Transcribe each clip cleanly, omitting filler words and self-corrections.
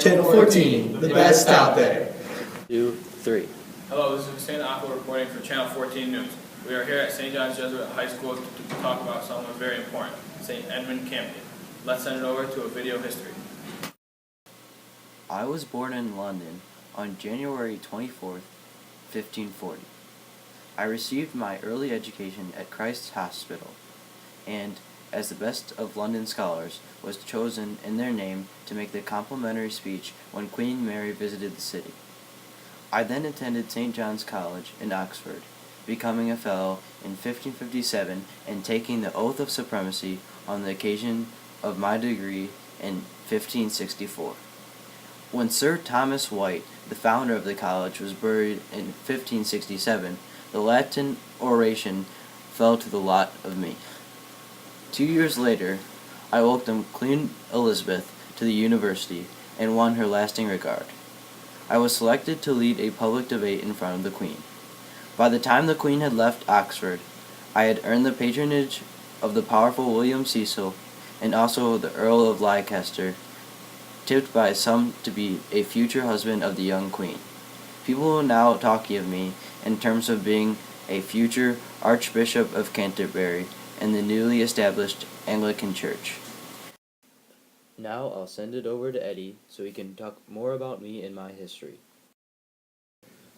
Channel 14, the best out there. 2, 3. Hello, this is Hussein Aqua reporting for Channel 14 News. We are here at St. John's Jesuit High School to talk about someone very important, St. Edmund Campion. Let's send it over to a video history. I was born in London on January 24th, 1540. I received my early education at Christ's Hospital, and, as the best of London scholars, was chosen in their name to make the complimentary speech when Queen Mary visited the city. I then attended St. John's College in Oxford, becoming a fellow in 1557 and taking the oath of supremacy on the occasion of my degree in 1564. When Sir Thomas White, the founder of the college, was buried in 1567, the Latin oration fell to the lot of me. 2 years later, I welcomed Queen Elizabeth to the university and won her lasting regard. I was selected to lead a public debate in front of the Queen. By the time the Queen had left Oxford, I had earned the patronage of the powerful William Cecil and also the Earl of Leicester, tipped by some to be a future husband of the young Queen. People will now talk of me in terms of being a future Archbishop of Canterbury in the newly established Anglican Church. Now I'll send it over to Eddie so he can talk more about me and my history.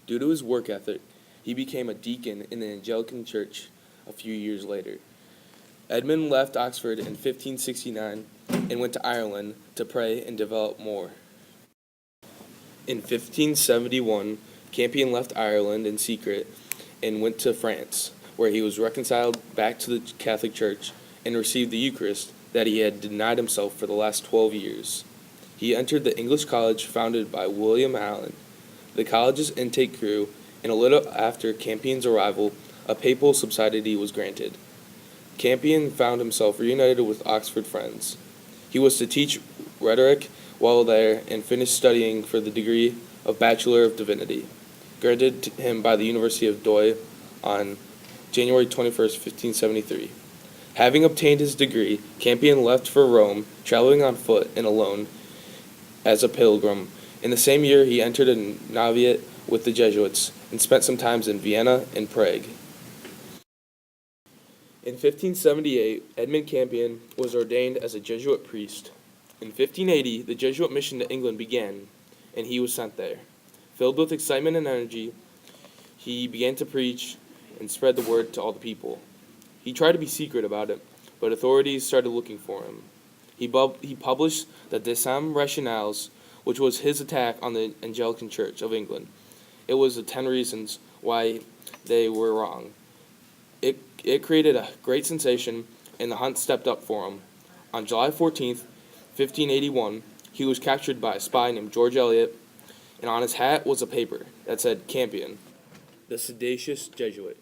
Due to his work ethic, he became a deacon in the Anglican Church a few years later. Edmund left Oxford in 1569 and went to Ireland to pray and develop more. In 1571, Campion left Ireland in secret and went to France, where he was reconciled back to the Catholic Church and received the Eucharist that he had denied himself for the last 12 years. He entered the English college founded by William Allen. The college's intake grew, and a little after Campion's arrival, a papal subsidiary was granted. Campion found himself reunited with Oxford friends. He was to teach rhetoric while there and finish studying for the degree of Bachelor of Divinity, granted to him by the University of Douai on January 21st, 1573. Having obtained his degree, Campion left for Rome, traveling on foot and alone as a pilgrim. In the same year, he entered a novitiate with the Jesuits and spent some time in Vienna and Prague. In 1578, Edmund Campion was ordained as a Jesuit priest. In 1580, the Jesuit mission to England began, and he was sent there. Filled with excitement and energy, he began to preach and spread the word to all the people. He tried to be secret about it, but authorities started looking for him. He published the De Sam Rationales, which was his attack on the Anglican Church of England. It was the 10 reasons why they were wrong. It created a great sensation, and the hunt stepped up for him. On July 14th, 1581, he was captured by a spy named George Eliot, and on his hat was a paper that said Campion, the seditious Jesuit.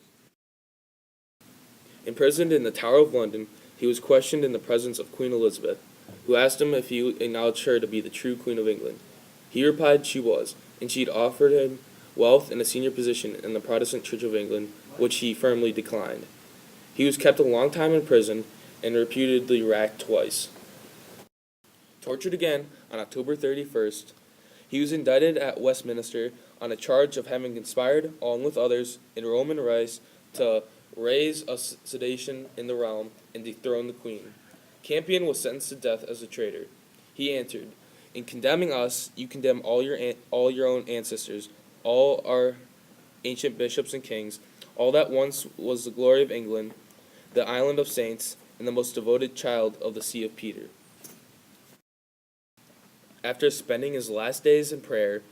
Imprisoned in the Tower of London, he was questioned in the presence of Queen Elizabeth, who asked him if he acknowledged her to be the true Queen of England. He replied she was, and she had offered him wealth and a senior position in the Protestant Church of England, which he firmly declined. He was kept a long time in prison and reputedly racked twice. Tortured again on October 31st, he was indicted at Westminster on a charge of having conspired, along with others, in Rome and Rice to raise a sedition in the realm and dethrone the Queen. Campion was sentenced to death as a traitor. He answered, "In condemning us, you condemn all your own ancestors, all our ancient bishops and kings, all that once was the glory of England, the island of saints, and the most devoted child of the See of Peter." After spending his last days in prayer,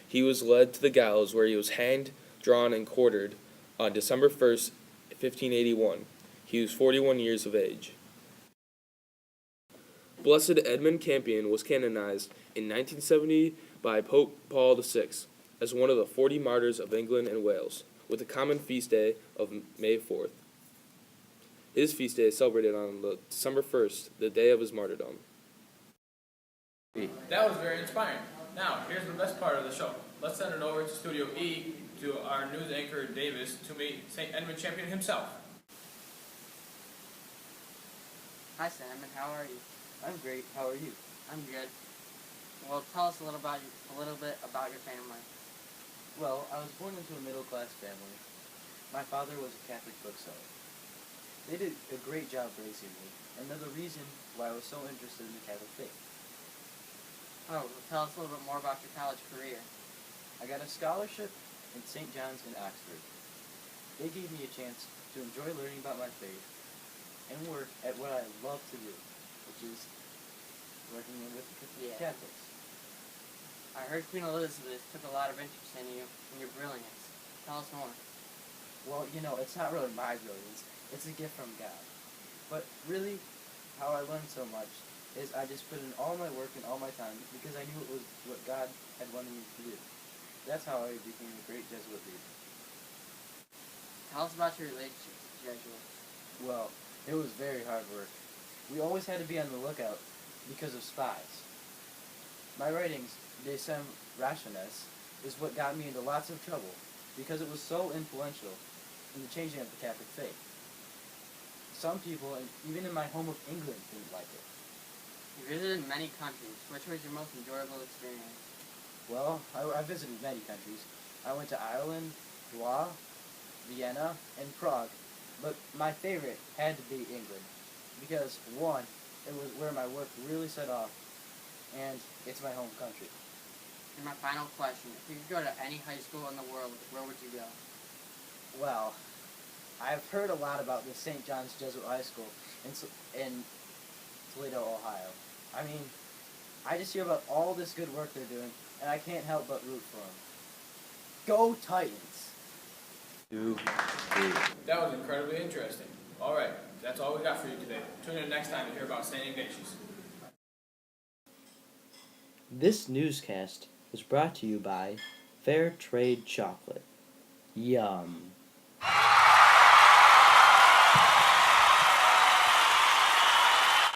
he was led to the gallows, where he was hanged, drawn, and quartered on December 1st, 1581. He was 41 years of age. Blessed Edmund Campion was canonized in 1970 by Pope Paul VI as one of the 40 martyrs of England and Wales, with a common feast day of May 4th. His feast day is celebrated on December 1st, the day of his martyrdom. That was very inspiring. Now, here's the best part of the show. Let's send it over to Studio E to our news anchor, Davis, to meet St. Edmund Campion himself. Hi Sam, and how are you? I'm great. How are you? I'm good. Well, tell us a little bit about your family. Well, I was born into a middle-class family. My father was a Catholic bookseller. They did a great job raising me, and they're the reason why I was so interested in the Catholic faith. Oh, well, tell us a little bit more about your college career. I got a scholarship in St. John's in Oxford. They gave me a chance to enjoy learning about my faith and work at what I love to do, which is working with Yeah. Catholics. I heard Queen Elizabeth took a lot of interest in you and your brilliance. Tell us more. Well, it's not really my brilliance. It's a gift from God. But really, how I learned so much is I just put in all my work and all my time because I knew it was what God had wanted me to do. That's how I became a great Jesuit leader. Tell us about your relationship with the Jesuits. Well, it was very hard work. We always had to be on the lookout because of spies. My writings, De Sem Rationis, is what got me into lots of trouble because it was so influential in the changing of the Catholic faith. Some people, even in my home of England, didn't like it. You visited many countries. Which was your most enjoyable experience? Well, I visited many countries. I went to Ireland, Blois, Vienna, and Prague, but my favorite had to be England because, one, it was where my work really set off, and it's my home country. And my final question, if you could go to any high school in the world, where would you go? Well, I've heard a lot about the St. John's Jesuit High School in Toledo, Ohio. I mean, I just hear about all this good work they're doing, and I can't help but root for them. Go Titans! 2, 3. That was incredibly interesting. All right, that's all we got for you today. Tune in next time to hear about St. Ignatius. This newscast was brought to you by Fair Trade Chocolate. Yum.